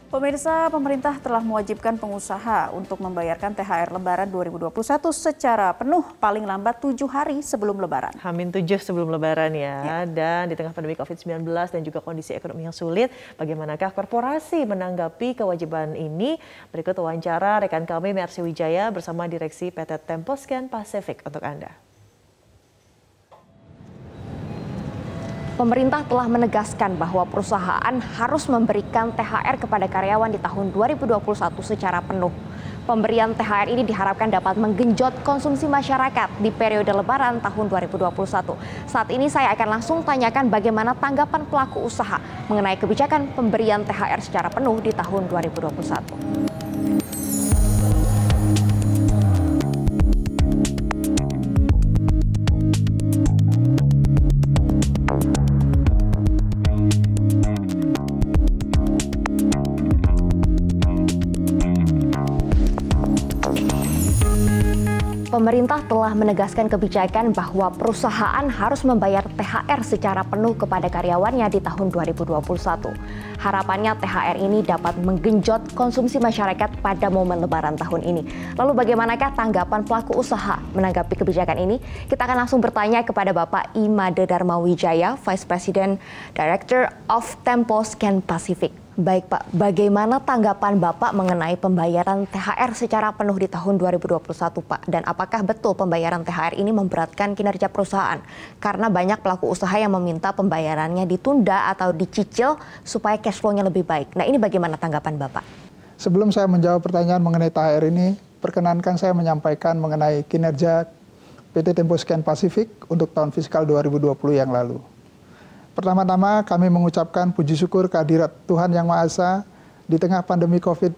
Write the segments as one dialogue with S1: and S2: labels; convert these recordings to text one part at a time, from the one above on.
S1: Pemirsa, pemerintah telah mewajibkan pengusaha untuk membayarkan THR Lebaran 2021 secara penuh paling lambat 7 hari sebelum Lebaran.
S2: H-7 sebelum Lebaran ya. Dan di tengah pandemi COVID-19 dan juga kondisi ekonomi yang sulit, bagaimanakah korporasi menanggapi kewajiban ini? Berikut wawancara rekan kami Mercy Wijaya bersama Direksi PT Temposcan Pacific untuk Anda.
S3: Pemerintah telah menegaskan bahwa perusahaan harus memberikan THR kepada karyawan di tahun 2021 secara penuh. Pemberian THR ini diharapkan dapat menggenjot konsumsi masyarakat di periode Lebaran tahun 2021. Saat ini saya akan langsung tanyakan bagaimana tanggapan pelaku usaha mengenai kebijakan pemberian THR secara penuh di tahun 2021. Pemerintah telah menegaskan kebijakan bahwa perusahaan harus membayar THR secara penuh kepada karyawannya di tahun 2021. Harapannya THR ini dapat menggenjot konsumsi masyarakat pada momen Lebaran tahun ini. Lalu bagaimanakah tanggapan pelaku usaha menanggapi kebijakan ini? Kita akan langsung bertanya kepada Bapak Imade Darmawijaya, Vice President Director of Temposcan Pacific. Baik Pak, bagaimana tanggapan Bapak mengenai pembayaran THR secara penuh di tahun 2021 Pak? Dan apakah betul pembayaran THR ini memberatkan kinerja perusahaan? Karena banyak pelaku usaha yang meminta pembayarannya ditunda atau dicicil supaya cash flow-nya lebih baik. Nah ini bagaimana tanggapan Bapak?
S4: Sebelum saya menjawab pertanyaan mengenai THR ini, perkenankan saya menyampaikan mengenai kinerja PT Temposcan Pacific untuk tahun fiskal 2020 yang lalu. Pertama-tama kami mengucapkan puji syukur kehadirat Tuhan Yang Maha Esa di tengah pandemi COVID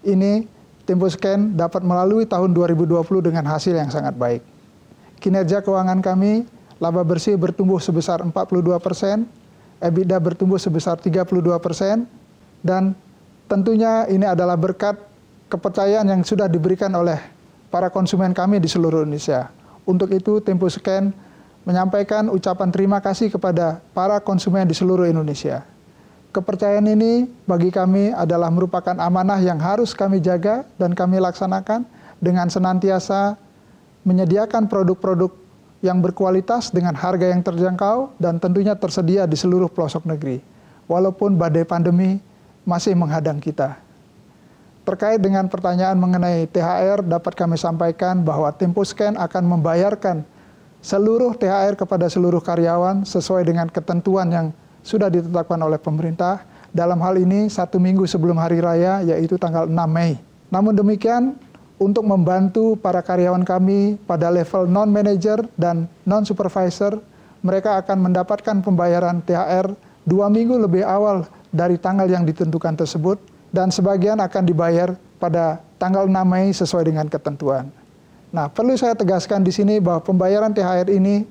S4: ini, Temposcan dapat melalui tahun 2020 dengan hasil yang sangat baik. Kinerja keuangan kami, laba bersih bertumbuh sebesar 42%, EBITDA bertumbuh sebesar 32%, dan tentunya ini adalah berkat kepercayaan yang sudah diberikan oleh para konsumen kami di seluruh Indonesia. Untuk itu, Temposcan menyampaikan ucapan terima kasih kepada para konsumen di seluruh Indonesia. Kepercayaan ini bagi kami adalah merupakan amanah yang harus kami jaga dan kami laksanakan dengan senantiasa menyediakan produk-produk yang berkualitas dengan harga yang terjangkau dan tentunya tersedia di seluruh pelosok negeri, walaupun badai pandemi masih menghadang kita. Terkait dengan pertanyaan mengenai THR, dapat kami sampaikan bahwa Temposcan akan membayarkan seluruh THR kepada seluruh karyawan sesuai dengan ketentuan yang sudah ditetapkan oleh pemerintah. Dalam hal ini 1 minggu sebelum Hari Raya, yaitu tanggal 6 Mei. Namun demikian, untuk membantu para karyawan kami pada level non-manager dan non-supervisor, mereka akan mendapatkan pembayaran THR 2 minggu lebih awal dari tanggal yang ditentukan tersebut, dan sebagian akan dibayar pada tanggal 6 Mei sesuai dengan ketentuan. Nah, perlu saya tegaskan di sini bahwa pembayaran THR ini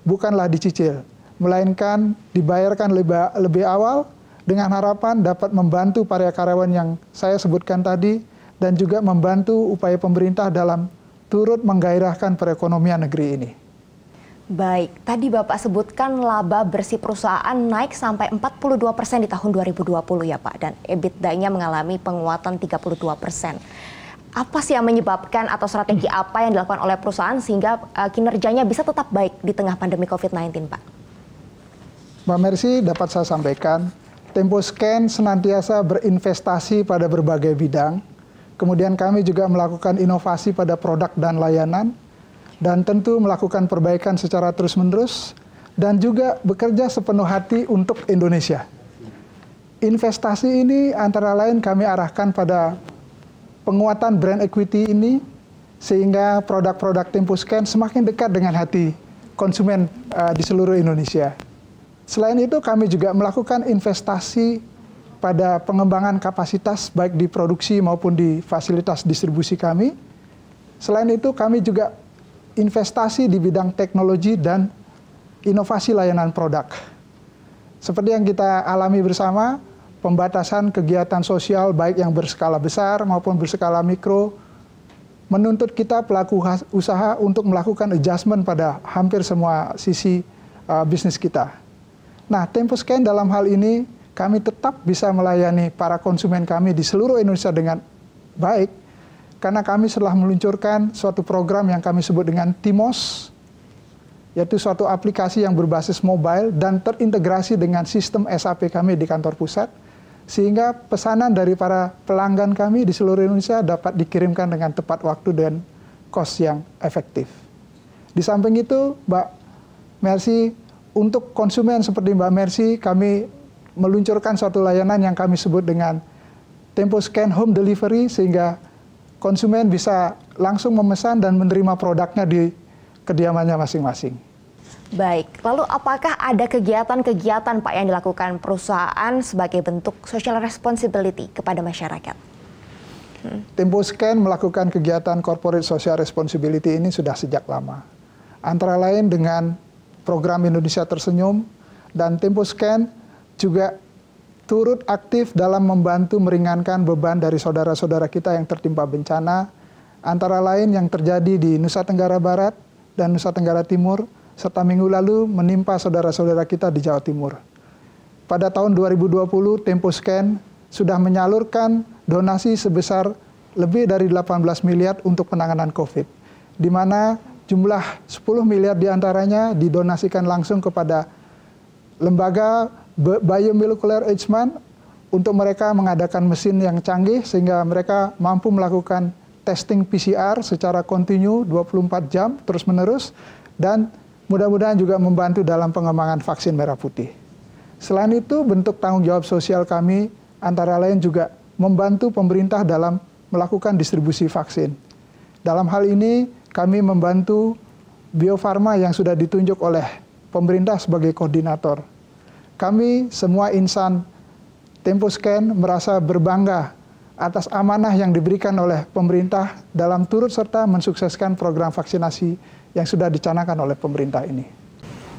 S4: bukanlah dicicil, melainkan dibayarkan lebih awal dengan harapan dapat membantu para karyawan yang saya sebutkan tadi dan juga membantu upaya pemerintah dalam turut menggairahkan perekonomian negeri ini.
S3: Baik, tadi Bapak sebutkan laba bersih perusahaan naik sampai 42% di tahun 2020 ya Pak, dan EBITDA-nya mengalami penguatan 32%. Apa sih yang menyebabkan atau strategi apa yang dilakukan oleh perusahaan sehingga kinerjanya bisa tetap baik di tengah pandemi COVID-19, Pak?
S4: Mbak Mercy, dapat saya sampaikan, Temposcan senantiasa berinvestasi pada berbagai bidang. Kemudian kami juga melakukan inovasi pada produk dan layanan, dan tentu melakukan perbaikan secara terus-menerus, dan juga bekerja sepenuh hati untuk Indonesia. Investasi ini antara lain kami arahkan pada penguatan brand equity ini, sehingga produk-produk Temposcan semakin dekat dengan hati konsumen di seluruh Indonesia. Selain itu, kami juga melakukan investasi pada pengembangan kapasitas baik di produksi maupun di fasilitas distribusi kami. Selain itu, kami juga investasi di bidang teknologi dan inovasi layanan produk. Seperti yang kita alami bersama, pembatasan kegiatan sosial baik yang berskala besar maupun berskala mikro menuntut kita pelaku usaha untuk melakukan adjustment pada hampir semua sisi bisnis kita. Nah, Temposcan dalam hal ini kami tetap bisa melayani para konsumen kami di seluruh Indonesia dengan baik, karena kami setelah meluncurkan suatu program yang kami sebut dengan Timos, yaitu suatu aplikasi yang berbasis mobile dan terintegrasi dengan sistem SAP kami di kantor pusat, sehingga pesanan dari para pelanggan kami di seluruh Indonesia dapat dikirimkan dengan tepat waktu dan cost yang efektif. Di samping itu, Mbak Mercy, untuk konsumen seperti Mbak Mercy, kami meluncurkan suatu layanan yang kami sebut dengan TempoScan Home Delivery, sehingga konsumen bisa langsung memesan dan menerima produknya di kediamannya masing-masing.
S3: Baik, lalu apakah ada kegiatan-kegiatan Pak yang dilakukan perusahaan sebagai bentuk social responsibility kepada masyarakat?
S4: TempoScan melakukan kegiatan corporate social responsibility ini sudah sejak lama. Antara lain dengan program Indonesia Tersenyum, dan TempoScan juga turut aktif dalam membantu meringankan beban dari saudara-saudara kita yang tertimpa bencana, antara lain yang terjadi di Nusa Tenggara Barat dan Nusa Tenggara Timur, serta minggu lalu menimpa saudara-saudara kita di Jawa Timur. Pada tahun 2020, TempoScan sudah menyalurkan donasi sebesar lebih dari 18 miliar untuk penanganan COVID, di mana jumlah 10 miliar diantaranya didonasikan langsung kepada lembaga Biomolecular Agement untuk mereka mengadakan mesin yang canggih sehingga mereka mampu melakukan testing PCR secara kontinu 24 jam terus-menerus, dan mudah-mudahan juga membantu dalam pengembangan vaksin merah putih. Selain itu, bentuk tanggung jawab sosial kami antara lain juga membantu pemerintah dalam melakukan distribusi vaksin. Dalam hal ini, kami membantu Bio Farma yang sudah ditunjuk oleh pemerintah sebagai koordinator. Kami semua insan TempoScan merasa berbangga atas amanah yang diberikan oleh pemerintah dalam turut serta mensukseskan program vaksinasi yang sudah dicanangkan oleh pemerintah ini.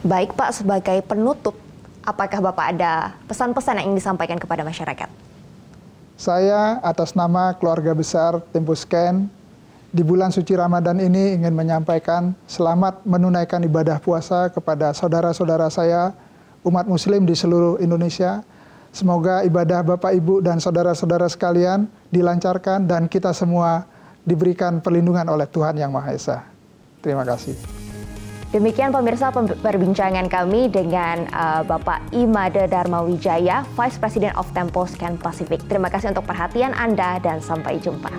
S3: Baik Pak, sebagai penutup, apakah Bapak ada pesan-pesan yang ingin disampaikan kepada masyarakat?
S4: Saya atas nama keluarga besar TempoScan di bulan suci Ramadan ini ingin menyampaikan selamat menunaikan ibadah puasa kepada saudara-saudara saya, umat muslim di seluruh Indonesia. Semoga ibadah Bapak, Ibu, dan saudara-saudara sekalian dilancarkan dan kita semua diberikan perlindungan oleh Tuhan Yang Maha Esa. Terima kasih.
S3: Demikian pemirsa perbincangan kami dengan Bapak Imade Darmawijaya, Vice President of TempoScan Pacific. Terima kasih untuk perhatian Anda dan sampai jumpa.